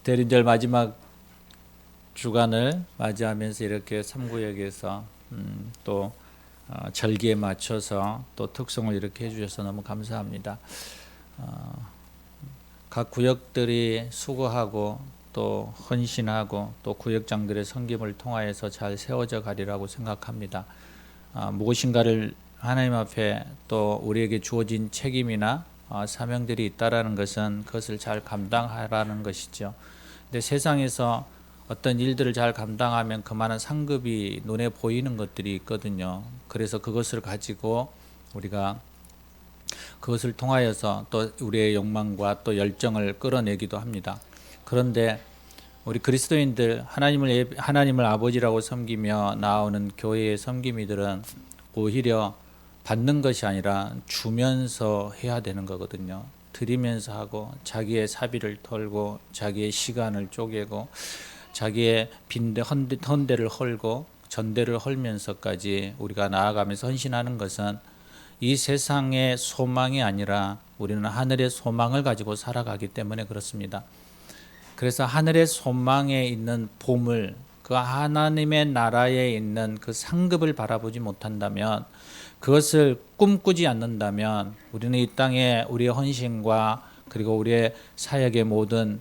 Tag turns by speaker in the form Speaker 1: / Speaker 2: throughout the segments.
Speaker 1: 대림절 마지막 주간을 맞이하면서 이렇게 삼구역에서 또 절기에 맞춰서 또 특송을 이렇게 해주셔서 너무 감사합니다. 각 구역들이 수고하고 또 헌신하고 또 구역장들의 섬김을 통하여서 잘 세워져 가리라고 생각합니다. 무엇인가를 하나님 앞에 또 우리에게 주어진 책임이나 사명들이 있다라는 것은 그것을 잘 감당하라는 것이죠. 근데 세상에서 어떤 일들을 잘 감당하면 그만한 상급이 눈에 보이는 것들이 있거든요. 그래서 그것을 가지고 우리가 그것을 통하여서 또 우리의 욕망과 또 열정을 끌어내기도 합니다. 그런데 우리 그리스도인들 하나님을 아버지라고 섬기며 나오는 교회의 섬김이들은 오히려 받는 것이 아니라 주면서 해야 되는 거거든요. 드리면서 하고 자기의 사비를 털고 자기의 시간을 쪼개고 자기의 빈대 헌대를 헐고 전대를 헐면서까지 우리가 나아가면서 헌신하는 것은 이 세상의 소망이 아니라 우리는 하늘의 소망을 가지고 살아가기 때문에 그렇습니다. 그래서 하늘의 소망에 있는 보물, 그 하나님의 나라에 있는 그 상급을 바라보지 못한다면, 그것을 꿈꾸지 않는다면 우리는 이 땅에 우리의 헌신과 그리고 우리의 사역의 모든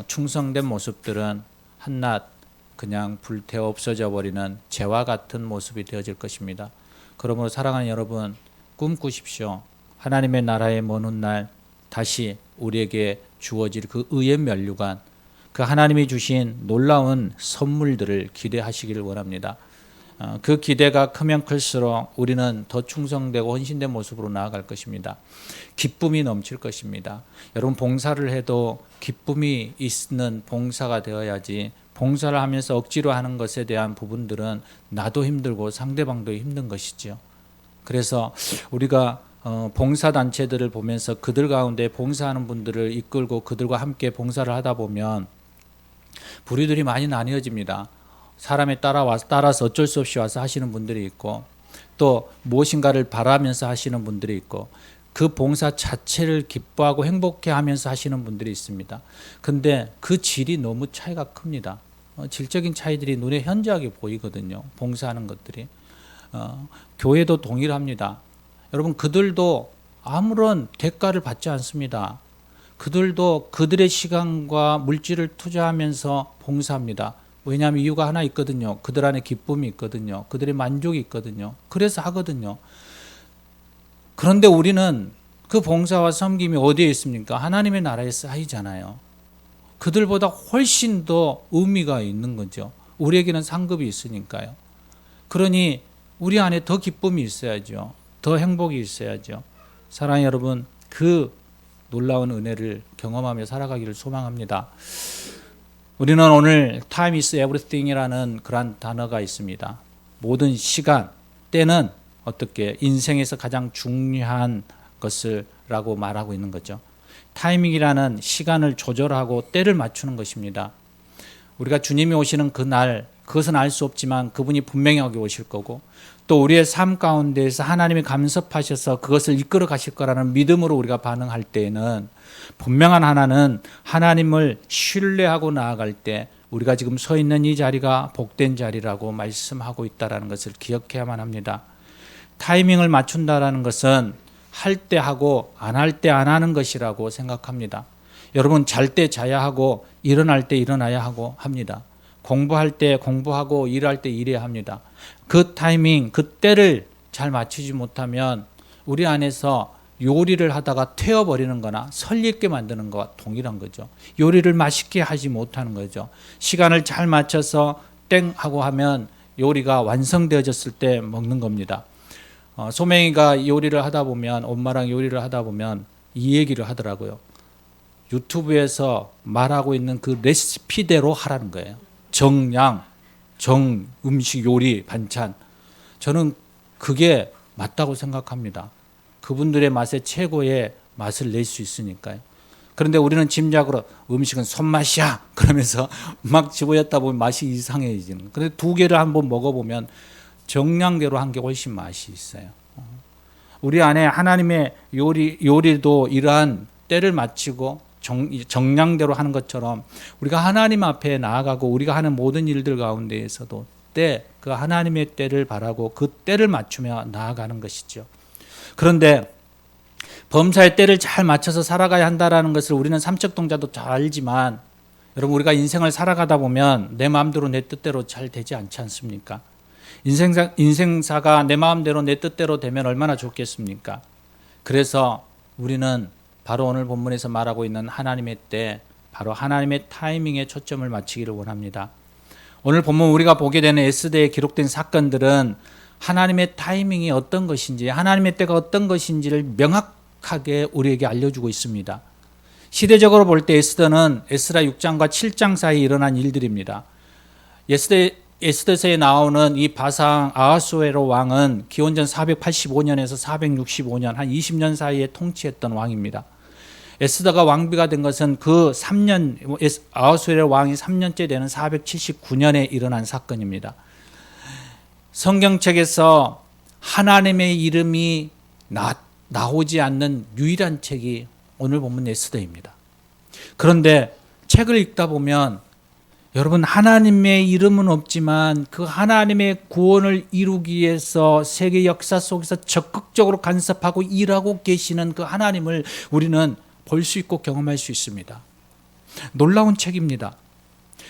Speaker 1: 충성된 모습들은 한낱 그냥 불태워 없어져 버리는 재와 같은 모습이 되어질 것입니다. 그러므로 사랑하는 여러분, 꿈꾸십시오. 하나님의 나라에 머는 날 다시 우리에게 주어질 그 의의 면류관, 그 하나님이 주신 놀라운 선물들을 기대하시기를 원합니다. 그 기대가 크면 클수록 우리는 더 충성되고 헌신된 모습으로 나아갈 것입니다. 기쁨이 넘칠 것입니다. 여러분, 봉사를 해도 기쁨이 있는 봉사가 되어야지, 봉사를 하면서 억지로 하는 것에 대한 부분들은 나도 힘들고 상대방도 힘든 것이죠. 그래서 우리가 봉사단체들을 보면서 그들 가운데 봉사하는 분들을 이끌고 그들과 함께 봉사를 하다 보면 부류들이 많이 나뉘어집니다. 사람에 따라서 어쩔 수 없이 와서 하시는 분들이 있고, 또 무엇인가를 바라면서 하시는 분들이 있고, 그 봉사 자체를 기뻐하고 행복해하면서 하시는 분들이 있습니다. 근데 그 질이 너무 차이가 큽니다. 질적인 차이들이 눈에 현저하게 보이거든요. 봉사하는 것들이. 교회도 동일합니다. 여러분, 그들도 아무런 대가를 받지 않습니다. 그들도 그들의 시간과 물질을 투자하면서 봉사합니다. 왜냐하면 이유가 하나 있거든요. 그들 안에 기쁨이 있거든요. 그들의 만족이 있거든요. 그래서 하거든요. 그런데 우리는 그 봉사와 섬김이 어디에 있습니까? 하나님의 나라에 쌓이잖아요. 그들보다 훨씬 더 의미가 있는 거죠. 우리에게는 상급이 있으니까요. 그러니 우리 안에 더 기쁨이 있어야죠. 더 행복이 있어야죠. 사랑하는 여러분, 그 놀라운 은혜를 경험하며 살아가기를 소망합니다. 우리는 오늘 time is everything이라는 그런 단어가 있습니다. 모든 시간, 때는 어떻게 인생에서 가장 중요한 것을라고 말하고 있는 거죠. 타이밍이라는 시간을 조절하고 때를 맞추는 것입니다. 우리가 주님이 오시는 그날, 그것은 알 수 없지만 그분이 분명히 오실 거고, 또 우리의 삶 가운데에서 하나님이 간섭하셔서 그것을 이끌어 가실 거라는 믿음으로 우리가 반응할 때에는 분명한 하나는 하나님을 신뢰하고 나아갈 때 우리가 지금 서 있는 이 자리가 복된 자리라고 말씀하고 있다는 것을 기억해야만 합니다. 타이밍을 맞춘다는 것은 할 때 하고 안 할 때 안 하는 것이라고 생각합니다. 여러분, 잘 때 자야 하고 일어날 때 일어나야 하고 합니다. 공부할 때 공부하고 일할 때 일해야 합니다. 그 타이밍, 그 때를 잘 맞추지 못하면 우리 안에서 요리를 하다가 태워버리는 거나 설익게 만드는 것과 동일한 거죠. 요리를 맛있게 하지 못하는 거죠. 시간을 잘 맞춰서 땡 하고 하면 요리가 완성되어졌을 때 먹는 겁니다. 소맹이가 요리를 하다 보면, 엄마랑 요리를 하다 보면 이 얘기를 하더라고요. 유튜브에서 말하고 있는 그 레시피대로 하라는 거예요. 정량, 음식, 요리, 반찬. 저는 그게 맞다고 생각합니다. 그분들의 맛에 최고의 맛을 낼 수 있으니까요. 그런데 우리는 짐작으로 음식은 손맛이야 그러면서 막 집어였다 보면 맛이 이상해지는. 그런데 두 개를 한번 먹어보면 정량대로 한 게 훨씬 맛이 있어요. 우리 안에 하나님의 요리도 이러한 때를 맞추고 정량대로 하는 것처럼 우리가 하나님 앞에 나아가고 우리가 하는 모든 일들 가운데에서도 그 하나님의 때를 바라고 그 때를 맞추며 나아가는 것이죠. 그런데 범사의 때를 잘 맞춰서 살아가야 한다는 것을 우리는 삼척동자도 잘 알지만, 여러분, 우리가 인생을 살아가다 보면 내 마음대로 내 뜻대로 잘 되지 않지 않습니까? 인생사가 내 마음대로 내 뜻대로 되면 얼마나 좋겠습니까? 그래서 우리는 바로 오늘 본문에서 말하고 있는 하나님의 때, 바로 하나님의 타이밍에 초점을 맞추기를 원합니다. 오늘 본문 우리가 보게 되는 에스더에 기록된 사건들은 하나님의 타이밍이 어떤 것인지, 하나님의 때가 어떤 것인지를 명확하게 우리에게 알려주고 있습니다. 시대적으로 볼 때 에스더는 에스라 6장과 7장 사이에 일어난 일들입니다. 에스더서에 나오는 이 바상 아하수에로 왕은 기원전 485년에서 465년 한 20년 사이에 통치했던 왕입니다. 에스더가 왕비가 된 것은 그 3년, 아하수에로 왕이 3년째 되는 479년에 일어난 사건입니다. 성경책에서 하나님의 이름이 나오지 않는 유일한 책이 오늘 본문 에스더입니다. 그런데 책을 읽다 보면 여러분, 하나님의 이름은 없지만 그 하나님의 구원을 이루기 위해서 세계 역사 속에서 적극적으로 간섭하고 일하고 계시는 그 하나님을 우리는 볼 수 있고 경험할 수 있습니다. 놀라운 책입니다.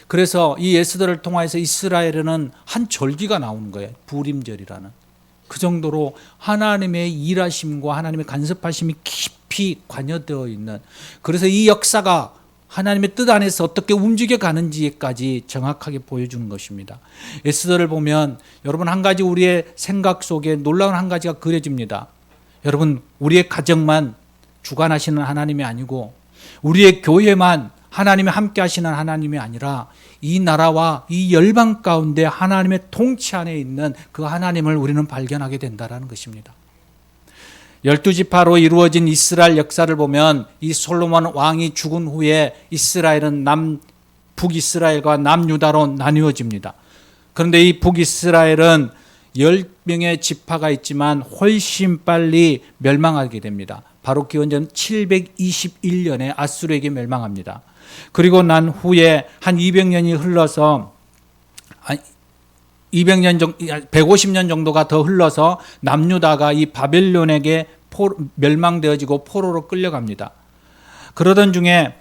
Speaker 1: 그래서 이 에스더를 통해서 이스라엘에는 한 절기가 나오는 거예요. 부림절이라는. 그 정도로 하나님의 일하심과 하나님의 간섭하심이 깊이 관여되어 있는, 그래서 이 역사가 하나님의 뜻 안에서 어떻게 움직여 가는지까지 정확하게 보여주는 것입니다. 에스더를 보면 여러분, 한 가지 우리의 생각 속에 놀라운 한 가지가 그려집니다. 여러분, 우리의 가정만 주관하시는 하나님이 아니고 우리의 교회만 하나님이 함께 하시는 하나님이 아니라 이 나라와 이 열방 가운데 하나님의 통치 안에 있는 그 하나님을 우리는 발견하게 된다는 것입니다. 12지파로 이루어진 이스라엘 역사를 보면 이 솔로몬 왕이 죽은 후에 이스라엘은 북이스라엘과 남유다로 나뉘어집니다. 그런데 이 북이스라엘은 10명의 지파가 있지만 훨씬 빨리 멸망하게 됩니다. 바로 기원전 721년에 아수르에게 멸망합니다. 그리고 난 후에 한 200년이 흘러서 150년 정도가 더 흘러서 남유다가 이 바벨론에게 멸망되어지고 포로로 끌려갑니다. 그러던 중에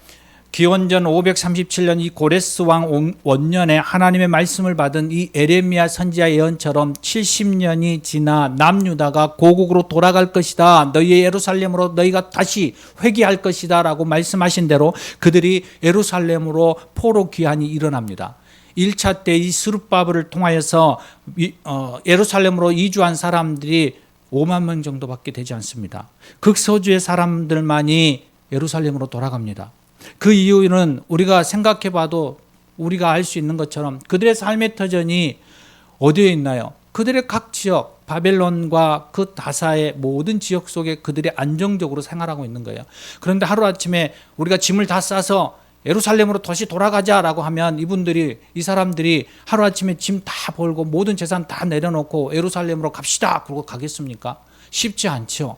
Speaker 1: 기원전 537년 이 고레스 왕 원년에 하나님의 말씀을 받은 이 에레미야 선지자 예언처럼 70년이 지나 남유다가 고국으로 돌아갈 것이다. 너희의 예루살렘으로 너희가 다시 회개할 것이다 라고 말씀하신 대로 그들이 예루살렘으로 포로 귀환이 일어납니다. 1차 때 이 스룹바벨을 통하여서 예루살렘으로 이주한 사람들이 5만 명 정도밖에 되지 않습니다. 극소주의 사람들만이 예루살렘으로 돌아갑니다. 그 이유는 우리가 생각해 봐도 우리가 알 수 있는 것처럼 그들의 삶의 터전이 어디에 있나요? 그들의 각 지역, 바벨론과 그 다사의 모든 지역 속에 그들이 안정적으로 생활하고 있는 거예요. 그런데 하루아침에 우리가 짐을 다 싸서 예루살렘으로 다시 돌아가자라고 하면 이 사람들이 하루아침에 짐 다 벌고 모든 재산 다 내려놓고 예루살렘으로 갑시다 그러고 가겠습니까? 쉽지 않죠.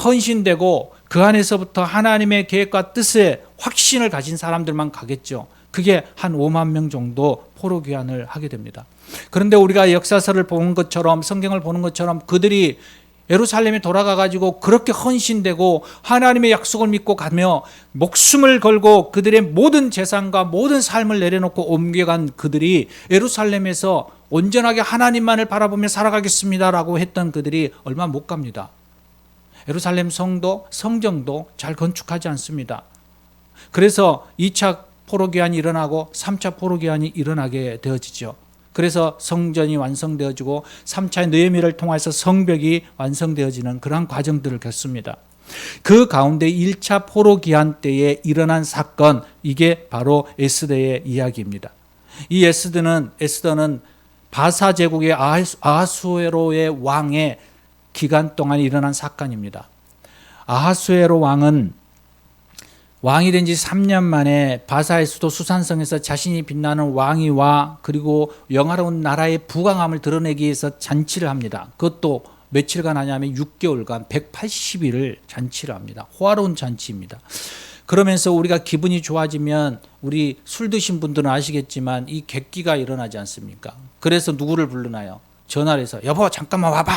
Speaker 1: 헌신되고 그 안에서부터 하나님의 계획과 뜻에 확신을 가진 사람들만 가겠죠. 그게 한 5만 명 정도 포로 귀환을 하게 됩니다. 그런데 우리가 역사서를 보는 것처럼 성경을 보는 것처럼 그들이 예루살렘에 돌아가 가지고 그렇게 헌신되고 하나님의 약속을 믿고 가며 목숨을 걸고 그들의 모든 재산과 모든 삶을 내려놓고 옮겨간 그들이 예루살렘에서 온전하게 하나님만을 바라보며 살아가겠습니다라고 했던 그들이 얼마 못 갑니다. 예루살렘 성정도 잘 건축하지 않습니다. 그래서 2차 포로기환이 일어나고 3차 포로기환이 일어나게 되어지죠. 그래서 성전이 완성되어지고 3차의 느헤미야를 통해서 성벽이 완성되어지는 그러한 과정들을 겪습니다. 그 가운데 1차 포로기환 때에 일어난 사건, 이게 바로 에스더의 이야기입니다. 이 에스더는 바사 제국의 아하수에로의 왕의 기간 동안 일어난 사건입니다. 아하수에로 왕이 된 지 3년 만에 바사의 수도 수산성에서 자신이 빛나는 왕위와 그리고 영화로운 나라의 부강함을 드러내기 위해서 잔치를 합니다. 그것도 며칠간 하냐면 6개월간 180일을 잔치를 합니다. 호화로운 잔치입니다. 그러면서 우리가 기분이 좋아지면 우리 술 드신 분들은 아시겠지만 이 객기가 일어나지 않습니까? 그래서 누구를 부르나요? 전화를 해서 여보 잠깐만 와봐.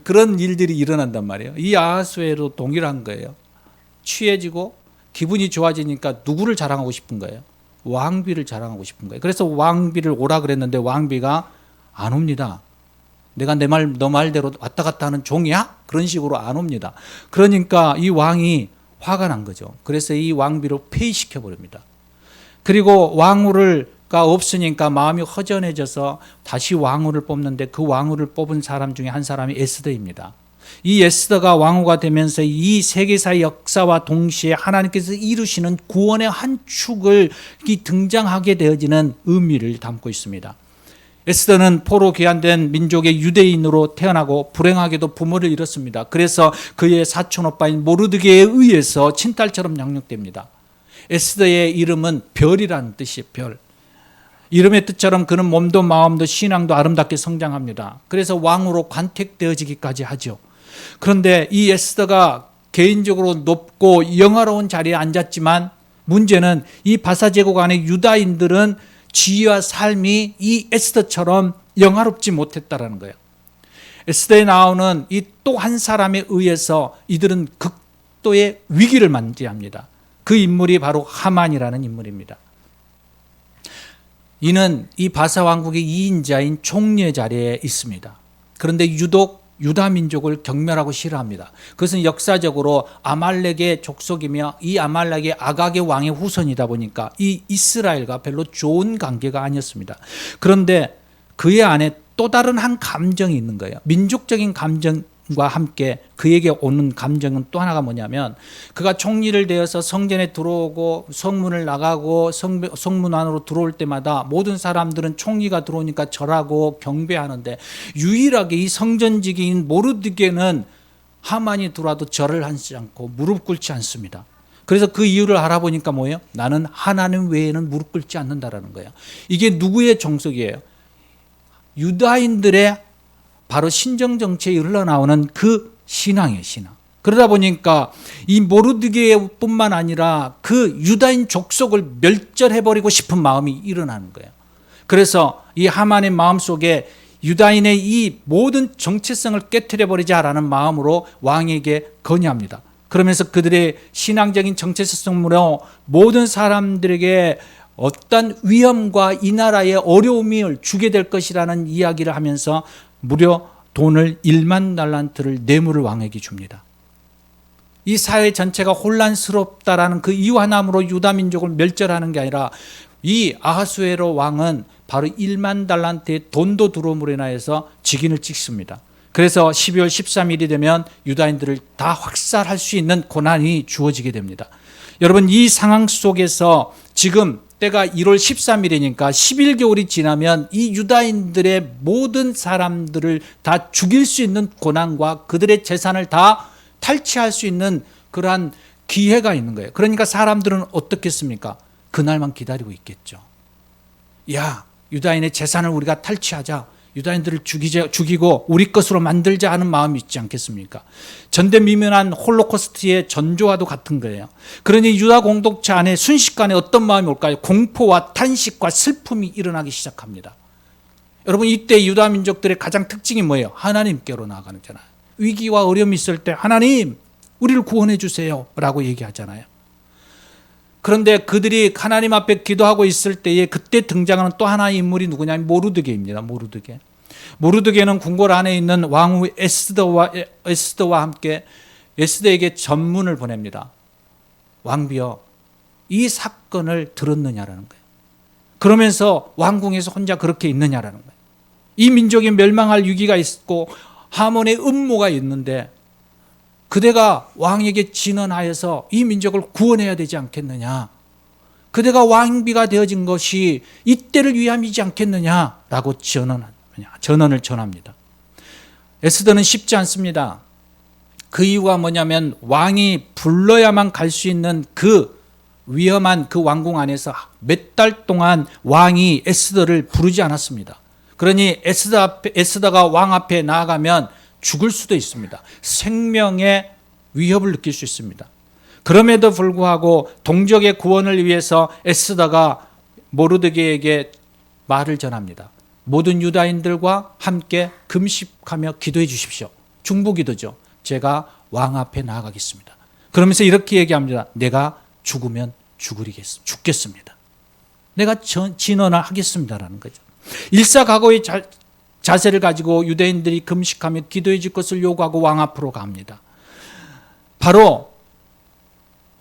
Speaker 1: 그런 일들이 일어난단 말이에요. 이 아하수에로 동일한 거예요. 취해지고 기분이 좋아지니까 누구를 자랑하고 싶은 거예요? 왕비를 자랑하고 싶은 거예요. 그래서 왕비를 오라 그랬는데 왕비가 안 옵니다. 내가 너 말대로 왔다 갔다 하는 종이야? 그런 식으로 안 옵니다. 그러니까 이 왕이 화가 난 거죠. 그래서 이 왕비로 폐위시켜 버립니다. 그리고 왕후가 없으니까 마음이 허전해져서 다시 왕후를 뽑는데 그 왕후를 뽑은 사람 중에 한 사람이 에스더입니다. 이 에스더가 왕후가 되면서 이 세계사의 역사와 동시에 하나님께서 이루시는 구원의 한 축을 등장하게 되어지는 의미를 담고 있습니다. 에스더는 포로 귀환된 민족의 유대인으로 태어나고 불행하게도 부모를 잃었습니다. 그래서 그의 사촌 오빠인 모르드게에 의해서 친딸처럼 양육됩니다. 에스더의 이름은 별이라는 뜻이에요. 별. 이름의 뜻처럼 그는 몸도 마음도 신앙도 아름답게 성장합니다. 그래서 왕으로 관택되어지기까지 하죠. 그런데 이 에스더가 개인적으로 높고 영화로운 자리에 앉았지만 문제는 이 바사제국 안에 유다인들은 지위와 삶이 이 에스더처럼 영화롭지 못했다라는 거예요. 에스더에 나오는 이 또 한 사람에 의해서 이들은 극도의 위기를 맞이합니다. 그 인물이 바로 하만이라는 인물입니다. 이는 이 바사 왕국의 2인자인 총리의 자리에 있습니다. 그런데 유독 유다 민족을 경멸하고 싫어합니다. 그것은 역사적으로 아말렉의 족속이며 이 아말렉의 아각의 왕의 후손이다 보니까 이 이스라엘과 별로 좋은 관계가 아니었습니다. 그런데 그의 안에 또 다른 한 감정이 있는 거예요. 민족적인 감정과 함께 그에게 오는 감정은 또 하나가 뭐냐면 그가 총리를 되어서 성전에 들어오고 성문을 나가고 성문 안으로 들어올 때마다 모든 사람들은 총리가 들어오니까 절하고 경배하는데 유일하게 이 성전지기인 모르드게는 하만이 들어와도 절을 하지 않고 무릎 꿇지 않습니다. 그래서 그 이유를 알아보니까 뭐예요? 나는 하나님 외에는 무릎 꿇지 않는다라는 거예요. 이게 누구의 정석이에요? 유다인들의 바로 신정정체에 흘러나오는 그 신앙이에요. 신앙. 그러다 보니까 이 모르드게뿐만 아니라 그 유다인 족속을 멸절해버리고 싶은 마음이 일어나는 거예요. 그래서 이 하만의 마음속에 유다인의 이 모든 정체성을 깨트려버리자라는 마음으로 왕에게 건의합니다. 그러면서 그들의 신앙적인 정체성으로 모든 사람들에게 어떤 위험과 이 나라의 어려움을 주게 될 것이라는 이야기를 하면서 무려 돈을 1만 달란트를 뇌물을 왕에게 줍니다. 이 사회 전체가 혼란스럽다라는 그 이유 하나로 유다 민족을 멸절하는 게 아니라 이 아하수에로 왕은 바로 1만 달란트의 돈도 들어옴으로 인하여서 직인을 찍습니다. 그래서 12월 13일이 되면 유다인들을 다 확살할 수 있는 고난이 주어지게 됩니다. 여러분 이 상황 속에서 지금 때가 1월 13일이니까 11개월이 지나면 이 유다인들의 모든 사람들을 다 죽일 수 있는 고난과 그들의 재산을 다 탈취할 수 있는 그러한 기회가 있는 거예요. 그러니까 사람들은 어떻겠습니까? 그날만 기다리고 있겠죠. 야, 유다인의 재산을 우리가 탈취하자. 유다인들을 죽이고 우리 것으로 만들자 하는 마음이 있지 않겠습니까? 전대미문한 홀로코스트의 전조와도 같은 거예요. 그러니 유다 공동체 안에 순식간에 어떤 마음이 올까요? 공포와 탄식과 슬픔이 일어나기 시작합니다. 여러분 이때 유다 민족들의 가장 특징이 뭐예요? 하나님께로 나아가잖아요. 위기와 어려움이 있을 때 하나님 우리를 구원해 주세요 라고 얘기하잖아요. 그런데 그들이 하나님 앞에 기도하고 있을 때에 그때 등장하는 또 하나의 인물이 누구냐면 모르드게입니다. 모르드게는 궁궐 안에 있는 왕후 에스더와 함께 에스더에게 전문을 보냅니다. 왕비여, 이 사건을 들었느냐라는 거예요. 그러면서 왕궁에서 혼자 그렇게 있느냐라는 거예요. 이 민족이 멸망할 위기가 있고 하몬의 음모가 있는데 그대가 왕에게 진언하여서 이 민족을 구원해야 되지 않겠느냐. 그대가 왕비가 되어진 것이 이때를 위함이지 않겠느냐라고 전언을 전합니다. 에스더는 쉽지 않습니다. 그 이유가 뭐냐면 왕이 불러야만 갈 수 있는 그 위험한 그 왕궁 안에서 몇 달 동안 왕이 에스더를 부르지 않았습니다. 그러니 에스더가 왕 앞에 나아가면 죽을 수도 있습니다. 생명의 위협을 느낄 수 있습니다. 그럼에도 불구하고 동족의 구원을 위해서 에스더가 모르드게에게 말을 전합니다. 모든 유다인들과 함께 금식하며 기도해 주십시오. 중보기도죠. 제가 왕 앞에 나아가겠습니다. 그러면서 이렇게 얘기합니다. 내가 죽으면 죽겠습니다. 내가 진언을 하겠습니다라는 거죠. 일사각오의 자세를 가지고 유대인들이 금식하며 기도해 줄 것을 요구하고 왕 앞으로 갑니다. 바로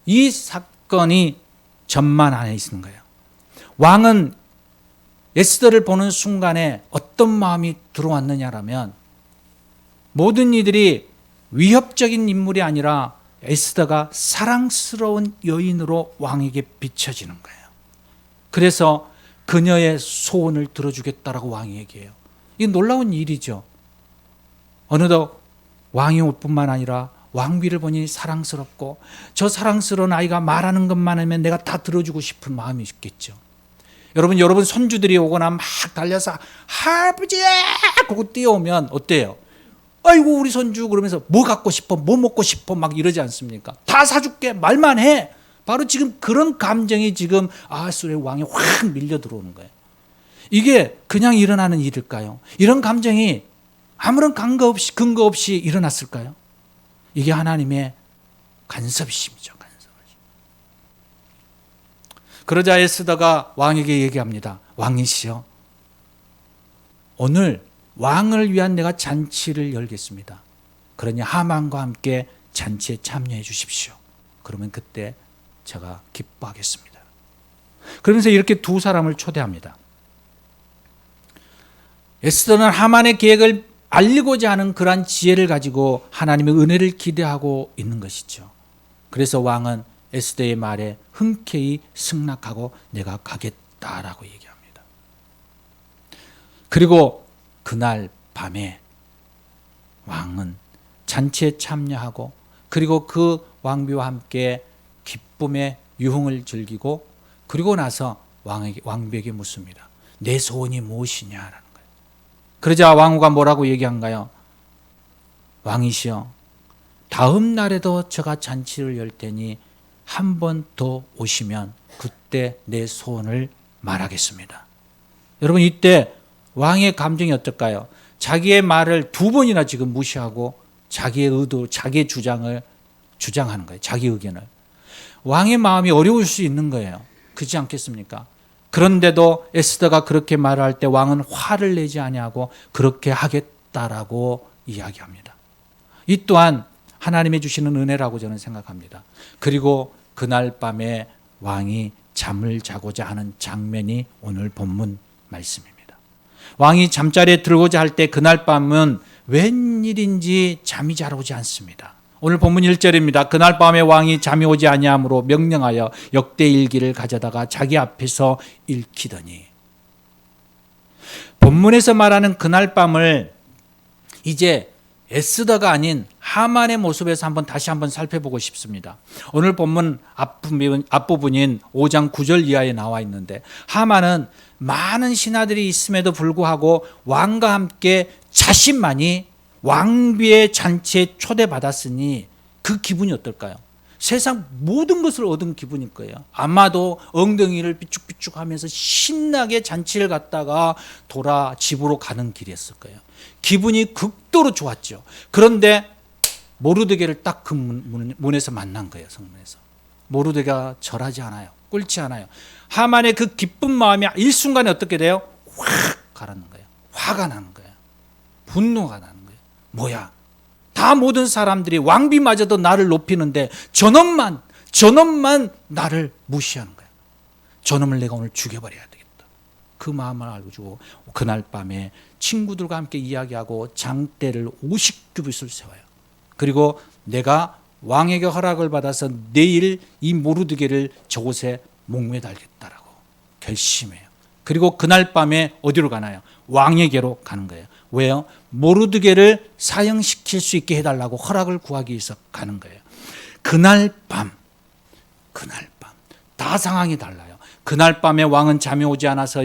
Speaker 1: 이 사건이 전만 안에 있는 거예요. 왕은 에스더를 보는 순간에 어떤 마음이 들어왔느냐라면 모든 이들이 위협적인 인물이 아니라 에스더가 사랑스러운 여인으로 왕에게 비춰지는 거예요. 그래서 그녀의 소원을 들어주겠다라고 왕이 얘기해요. 이 놀라운 일이죠. 어느덧 왕이 올 뿐만 아니라 왕비를 보니 사랑스럽고 저 사랑스러운 아이가 말하는 것만 하면 내가 다 들어주고 싶은 마음이 있겠죠. 여러분 손주들이 오거나 막 달려서 할아버지! 그러고 뛰어오면 어때요? 아이고 우리 손주 그러면서 뭐 갖고 싶어? 뭐 먹고 싶어? 막 이러지 않습니까? 다 사줄게 말만 해. 바로 지금 그런 감정이 지금 아하수르의 왕에 확 밀려 들어오는 거예요. 이게 그냥 일어나는 일일까요? 이런 감정이 아무런 근거 없이 일어났을까요? 이게 하나님의 간섭이심이죠. 그러자 에스더가 왕에게 얘기합니다. 왕이시여, 오늘 왕을 위한 내가 잔치를 열겠습니다. 그러니 하만과 함께 잔치에 참여해 주십시오. 그러면 그때 제가 기뻐하겠습니다. 그러면서 이렇게 두 사람을 초대합니다. 에스더는 하만의 계획을 알리고자 하는 그러한 지혜를 가지고 하나님의 은혜를 기대하고 있는 것이죠. 그래서 왕은 에스더의 말에 흔쾌히 승낙하고 내가 가겠다라고 얘기합니다. 그리고 그날 밤에 왕은 잔치에 참여하고 그리고 그 왕비와 함께 기쁨의 유흥을 즐기고 그리고 나서 왕비에게 묻습니다. 내 소원이 무엇이냐라는 거예요. 그러자 왕후가 뭐라고 얘기한가요? 왕이시여, 다음 날에도 제가 잔치를 열 테니 한 번 더 오시면 그때 내 소원을 말하겠습니다. 여러분 이때 왕의 감정이 어떨까요? 자기의 말을 두 번이나 지금 무시하고 자기의 의도, 자기의 주장을 주장하는 거예요. 자기 의견을. 왕의 마음이 어려울 수 있는 거예요. 그렇지 않겠습니까? 그런데도 에스더가 그렇게 말할 때 왕은 화를 내지 아니하고 그렇게 하겠다라고 이야기합니다. 이 또한 하나님이 주시는 은혜라고 저는 생각합니다. 그리고 그날 밤에 왕이 잠을 자고자 하는 장면이 오늘 본문 말씀입니다. 왕이 잠자리에 들고자 할 때 그날 밤은 웬일인지 잠이 잘 오지 않습니다. 오늘 본문 1절입니다. 그날 밤에 왕이 잠이 오지 아니하므로 명령하여 역대일기를 가져다가 자기 앞에서 읽히더니, 본문에서 말하는 그날 밤을 이제 에스더가 아닌 하만의 모습에서 다시 한번 살펴보고 싶습니다. 오늘 본문 앞부분인 5장 9절 이하에 나와 있는데, 하만은 많은 신하들이 있음에도 불구하고 왕과 함께 자신만이 왕비의 잔치에 초대받았으니 그 기분이 어떨까요? 세상 모든 것을 얻은 기분일 거예요. 아마도 엉덩이를 삐죽삐죽하면서 신나게 잔치를 갔다가 돌아 집으로 가는 길이었을 거예요. 기분이 극도로 좋았죠. 그런데 모르드게를 딱 그 문에서 만난 거예요. 성문에서. 모르드게가 절하지 않아요. 꿇지 않아요. 하만의 그 기쁜 마음이 일순간에 어떻게 돼요? 확 가라는 거예요. 화가 나는 거예요. 분노가 나는 거예요. 뭐야? 다 모든 사람들이 왕비마저도 나를 높이는데 저놈만 나를 무시하는 거야. 저놈을 내가 오늘 죽여버려야 되겠다. 그 마음을 알고 주고 그날 밤에 친구들과 함께 이야기하고 장대를 50규빗을 세워요. 그리고 내가 왕에게 허락을 받아서 내일 이 모르드게를 저곳에 목매달겠다라고 결심해요. 그리고 그날 밤에 어디로 가나요? 왕에게로 가는 거예요. 왜요? 모르드게를 사형시킬 수 있게 해달라고 허락을 구하기 위해서 가는 거예요. 그날 밤 다 상황이 달라요. 그날 밤에 왕은 잠이 오지 않아서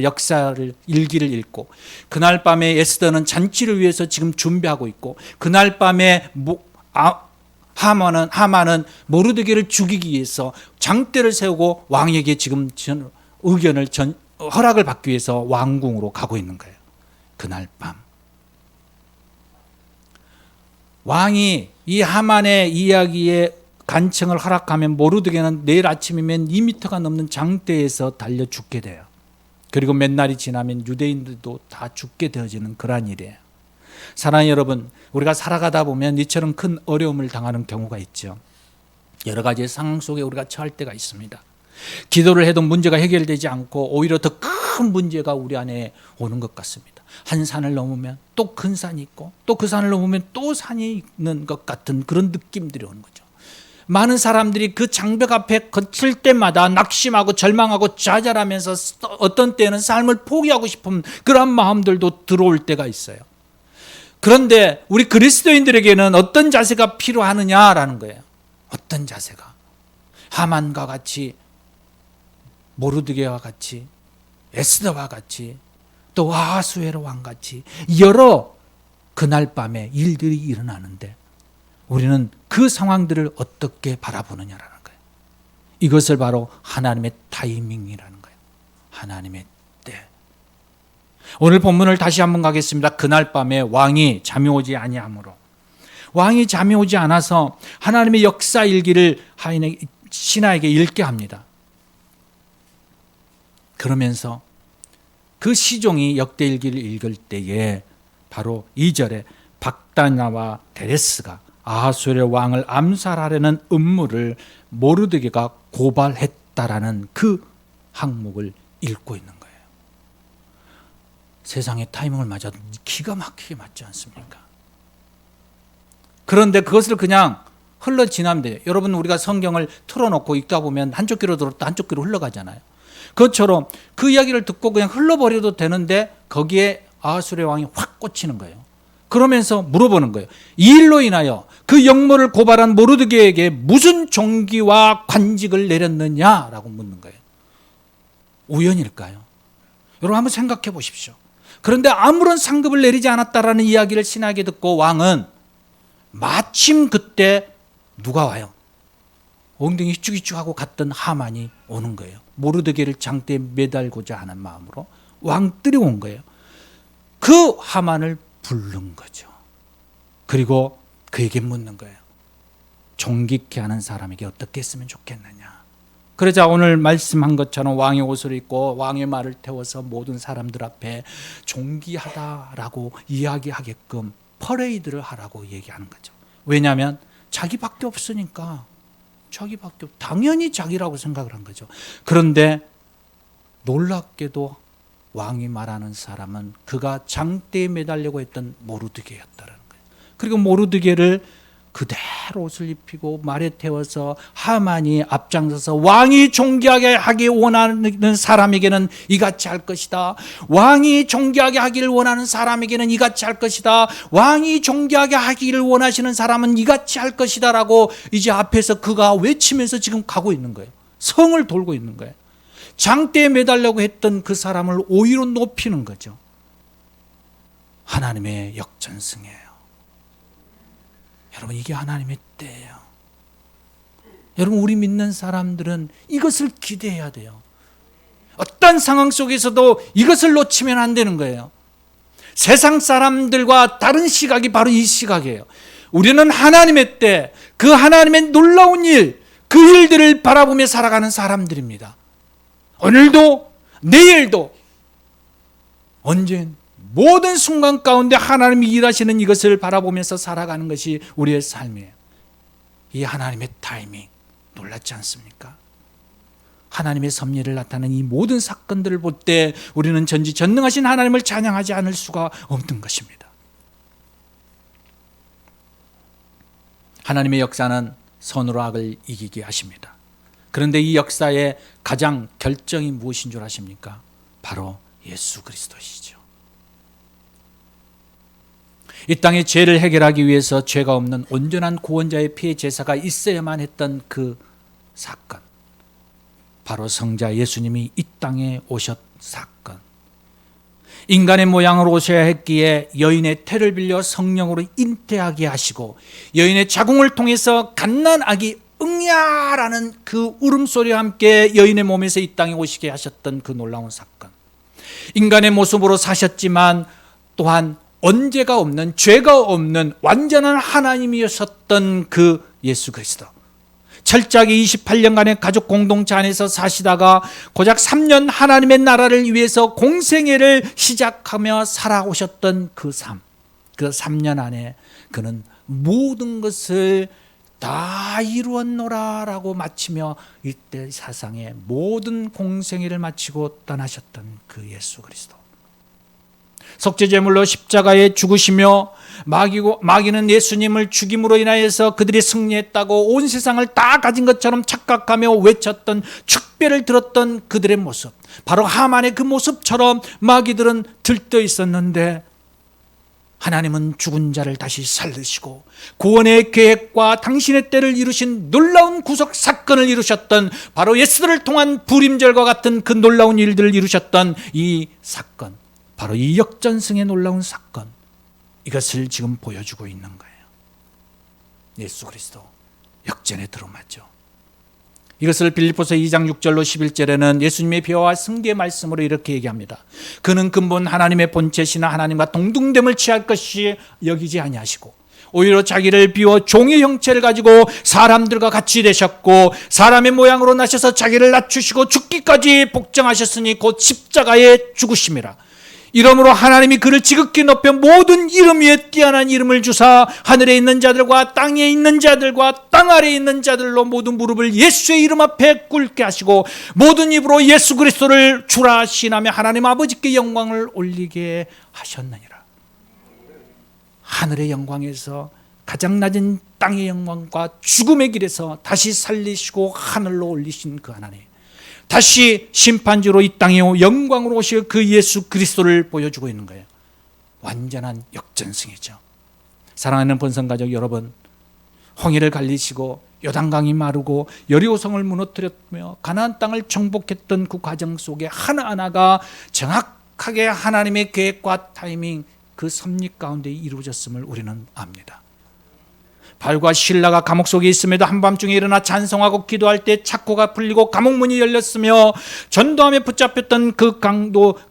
Speaker 1: 일기를 읽고, 그날 밤에 에스더는 잔치를 위해서 지금 준비하고 있고, 그날 밤에
Speaker 2: 하만은 모르드게를 죽이기 위해서 장대를 세우고 왕에게 지금 허락을 받기 위해서 왕궁으로 가고 있는 거예요. 그날 밤 왕이 이 하만의 이야기에 간청을 허락하면 모르드게는 내일 아침이면 2미터가 넘는 장대에서 달려 죽게 돼요. 그리고 몇 날이 지나면 유대인들도 다 죽게 되어지는 그러한 일이에요. 사랑하는 여러분, 우리가 살아가다 보면 이처럼 큰 어려움을 당하는 경우가 있죠. 여러 가지의 상황 속에 우리가 처할 때가 있습니다. 기도를 해도 문제가 해결되지 않고 오히려 더 큰 문제가 우리 안에 오는 것 같습니다. 한 산을 넘으면 또 큰 산이 있고 또 그 산을 넘으면 또 산이 있는 것 같은 그런 느낌들이 오는 거죠. 많은 사람들이 그 장벽 앞에 거칠 때마다 낙심하고 절망하고 좌절하면서 어떤 때는 삶을 포기하고 싶은 그런 마음들도 들어올 때가 있어요. 그런데 우리 그리스도인들에게는 어떤 자세가 필요하느냐라는 거예요. 어떤 자세가? 하만과 같이, 모르드게와 같이, 에스더와 같이, 또 아하수에로 왕같이 여러 그날 밤에 일들이 일어나는데 우리는 그 상황들을 어떻게 바라보느냐라는 거예요. 이것을 바로 하나님의 타이밍이라는 거예요. 하나님의 때. 오늘 본문을 다시 한번 가겠습니다. 그날 밤에 왕이 잠이 오지 아니하므로, 왕이 잠이 오지 않아서 하나님의 역사 일기를 신하에게 읽게 합니다. 그러면서 그 시종이 역대일기를 읽을 때에 바로 2절에 박다나와 데레스가 아하수엘의 왕을 암살하려는 음모를 모르드게가 고발했다라는 그 항목을 읽고 있는 거예요. 세상의 타이밍을 맞아도 기가 막히게 맞지 않습니까? 그런데 그것을 그냥 흘러 지나면 돼요. 여러분, 우리가 성경을 틀어놓고 읽다 보면 한쪽 귀로 들었다 한쪽 귀로 흘러가잖아요. 그것처럼 그 이야기를 듣고 그냥 흘러버려도 되는데 거기에 아하수르의 왕이 확 꽂히는 거예요. 그러면서 물어보는 거예요. 이 일로 인하여 그 역모를 고발한 모르드게에게 무슨 종기와 관직을 내렸느냐라고 묻는 거예요. 우연일까요? 여러분 한번 생각해 보십시오. 그런데 아무런 상급을 내리지 않았다라는 이야기를 신하에게 듣고 왕은 마침 그때 누가 와요? 엉덩이 휘쭉휘쭉하고 갔던 하만이 오는 거예요. 모르드게를 장대에 매달고자 하는 마음으로 왕들이 온 거예요. 그 하만을 부른 거죠. 그리고 그에게 묻는 거예요. 존귀케 하는 사람에게 어떻게 했으면 좋겠느냐. 그러자 오늘 말씀한 것처럼 왕의 옷을 입고 왕의 말을 태워서 모든 사람들 앞에 존귀하다라고 이야기하게끔 퍼레이드를 하라고 얘기하는 거죠. 왜냐하면 자기밖에 없으니까. 자기밖에 당연히 자기라고 생각을 한 거죠. 그런데 놀랍게도 왕이 말하는 사람은 그가 장대에 매달려고 했던 모르드게였다는 거예요. 그리고 모르드게를 그대로 옷을 입히고 말에 태워서 하만이 앞장서서 왕이 존귀하게 하기 원하는 사람에게는 이같이 할 것이다. 왕이 존귀하게 하기를 원하는 사람에게는 이같이 할 것이다. 왕이 존귀하게 하기를 원하시는 사람은 이같이 할 것이다 라고 이제 앞에서 그가 외치면서 지금 가고 있는 거예요. 성을 돌고 있는 거예요. 장대에 매달려고 했던 그 사람을 오히려 높이는 거죠. 하나님의 역전승이에요. 여러분, 이게 하나님의 때예요. 여러분, 우리 믿는 사람들은 이것을 기대해야 돼요. 어떤 상황 속에서도 이것을 놓치면 안 되는 거예요. 세상 사람들과 다른 시각이 바로 이 시각이에요. 우리는 하나님의 때, 그 하나님의 놀라운 일, 그 일들을 바라보며 살아가는 사람들입니다. 오늘도 내일도 언젠 모든 순간 가운데 하나님이 일하시는 이것을 바라보면서 살아가는 것이 우리의 삶이에요. 이 하나님의 타이밍 놀랍지 않습니까? 하나님의 섭리를 나타내는 이 모든 사건들을 볼 때 우리는 전지전능하신 하나님을 찬양하지 않을 수가 없는 것입니다. 하나님의 역사는 선으로 악을 이기게 하십니다. 그런데 이 역사의 가장 결정이 무엇인 줄 아십니까? 바로 예수 그리스도시죠. 이 땅의 죄를 해결하기 위해서 죄가 없는 온전한 구원자의 피의 제사가 있어야만 했던 그 사건, 바로 성자 예수님이 이 땅에 오셨 사건. 인간의 모양으로 오셔야 했기에 여인의 태를 빌려 성령으로 잉태하게 하시고 여인의 자궁을 통해서 갓난아기 응야라는 그 울음소리와 함께 여인의 몸에서 이 땅에 오시게 하셨던 그 놀라운 사건. 인간의 모습으로 사셨지만 또한 언제가 없는, 죄가 없는 완전한 하나님이셨던 그 예수 그리스도. 철저하게 28년간의 가족 공동체 안에서 사시다가 고작 3년 하나님의 나라를 위해서 공생애를 시작하며 살아오셨던 그 삶. 그 3년 안에 그는 모든 것을 다 이루었노라라고 마치며 이때 사상의 모든 공생애를 마치고 떠나셨던 그 예수 그리스도. 속죄제물로 십자가에 죽으시며 마귀는 예수님을 죽임으로 인하여서 그들이 승리했다고 온 세상을 다 가진 것처럼 착각하며 외쳤던 축배를 들었던 그들의 모습, 바로 하만의 그 모습처럼 마귀들은 들떠 있었는데 하나님은 죽은 자를 다시 살리시고 구원의 계획과 당신의 때를 이루신 놀라운 구속 사건을 이루셨던, 바로 예수들을 통한 불임절과 같은 그 놀라운 일들을 이루셨던 이 사건, 바로 이 역전승의 놀라운 사건, 이것을 지금 보여주고 있는 거예요. 예수 그리스도 역전에 들어맞죠. 이것을 빌립보서 2장 6절로 11절에는 예수님의 비화와 승계의 말씀으로 이렇게 얘기합니다. 그는 근본 하나님의 본체시나 하나님과 동등됨을 취할 것이 여기지 아니하시고 오히려 자기를 비워 종의 형체를 가지고 사람들과 같이 되셨고 사람의 모양으로 나셔서 자기를 낮추시고 죽기까지 복종하셨으니 곧 십자가에 죽으심이라. 이러므로 하나님이 그를 지극히 높여 모든 이름 위에 뛰어난 이름을 주사 하늘에 있는 자들과 땅에 있는 자들과 땅 아래에 있는 자들로 모든 무릎을 예수의 이름 앞에 꿇게 하시고 모든 입으로 예수 그리스도를 주라 신하며 하나님 아버지께 영광을 올리게 하셨느니라. 하늘의 영광에서 가장 낮은 땅의 영광과 죽음의 길에서 다시 살리시고 하늘로 올리신 그 하나님, 다시 심판주로 이 땅에 영광으로 오실 그 예수 그리스도를 보여주고 있는 거예요. 완전한 역전승이죠. 사랑하는 본성가족 여러분, 홍해를 갈리시고 요단강이 마르고 여리고성을 무너뜨렸며 가나안 땅을 정복했던 그 과정 속에 하나하나가 정확하게 하나님의 계획과 타이밍, 그 섭리 가운데 이루어졌음을 우리는 압니다. 바울과 실라가 감옥 속에 있음에도 한밤중에 일어나 찬송하고 기도할 때 착고가 풀리고 감옥문이 열렸으며 전도함에 붙잡혔던 그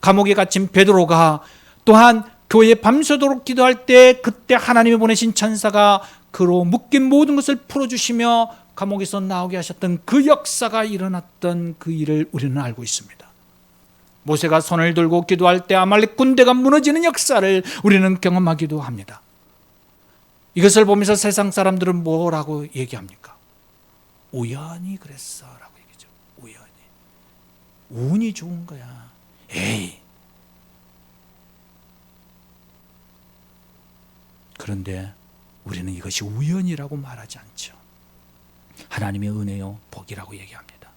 Speaker 2: 감옥에 갇힌 베드로가 또한 교회에 밤새도록 기도할 때 그때 하나님이 보내신 천사가 그로 묶인 모든 것을 풀어주시며 감옥에서 나오게 하셨던 그 역사가 일어났던 그 일을 우리는 알고 있습니다. 모세가 손을 들고 기도할 때 아말렉 군대가 무너지는 역사를 우리는 경험하기도 합니다. 이것을 보면서 세상 사람들은 뭐라고 얘기합니까? 우연히 그랬어 라고 얘기죠. 우연히. 운이 좋은 거야. 에이. 그런데 우리는 이것이 우연이라고 말하지 않죠. 하나님의 은혜요 복이라고 얘기합니다.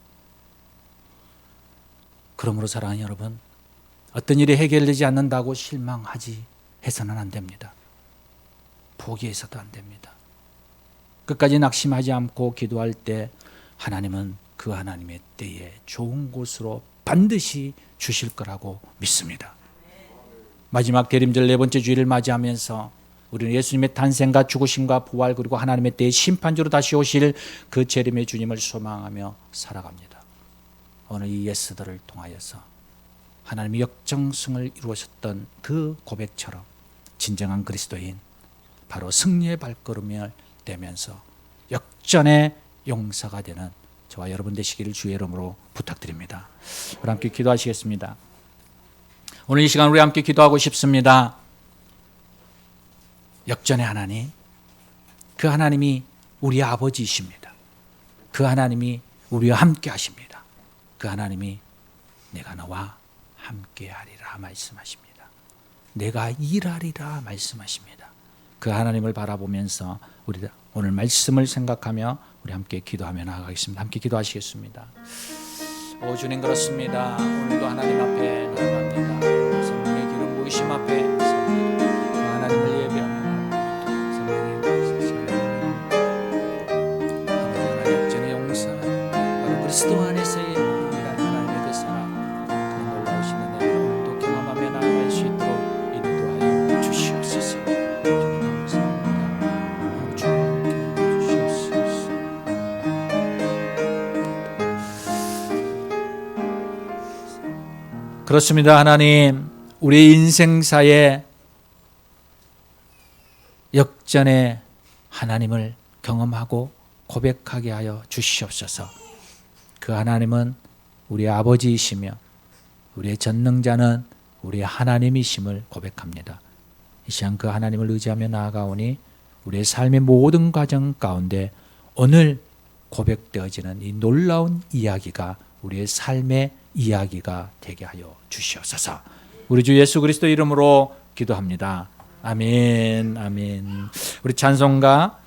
Speaker 2: 그러므로 사랑하는 여러분, 어떤 일이 해결되지 않는다고 실망하지 해서는 안 됩니다. 포기해서도 안 됩니다. 끝까지 낙심하지 않고 기도할 때 하나님은 그 하나님의 때에 좋은 곳으로 반드시 주실 거라고 믿습니다. 마지막 대림절 네 번째 주일을 맞이하면서 우리는 예수님의 탄생과 죽으심과 부활 그리고 하나님의 때에 심판주로 다시 오실 그 재림의 주님을 소망하며 살아갑니다. 오늘 이 예스들을 통하여서 하나님의 역정승을 이루셨던 그 고백처럼 진정한 그리스도인, 바로 승리의 발걸음을 떼면서 역전의 용사가 되는 저와 여러분 되시기를 주의 이름으로 부탁드립니다. 우리 함께 기도하시겠습니다. 오늘 이 시간 우리 함께 기도하고 싶습니다. 역전의 하나님, 그 하나님이 우리의 아버지이십니다. 그 하나님이 우리와 함께 하십니다. 그 하나님이 내가 너와 함께 하리라 말씀하십니다. 내가 일하리라 말씀하십니다. 그 하나님을 바라보면서 우리 오늘 말씀을 생각하며 우리 함께 기도하며 나아가겠습니다. 함께 기도하시겠습니다. 오 주님, 그렇습니다. 오늘도 하나님 앞에 나아갑니다. 성령의 기름 부으심 앞에 섭니다. 그 하나님을 예배하며 아버지 역전의 용사, 바로 그리스도 안에서의 일한 하나님의 그 사랑, 그 놀라우신 은혜를 오늘도 경험하며 나아갈 수 있도록 그렇습니다. 하나님, 우리 인생사에 역전의 하나님을 경험하고 고백하게 하여 주시옵소서. 그 하나님은 우리 아버지이시며 우리의 전능자는 우리의 하나님이심을 고백합니다. 이 시간 그 하나님을 의지하며 나아가오니 우리의 삶의 모든 과정 가운데 오늘 고백되어지는 이 놀라운 이야기가 우리의 삶의 이야기가 되게 하여 주시옵소서. 우리 주 예수 그리스도 이름으로 기도합니다. 아멘, 아멘. 우리 찬송가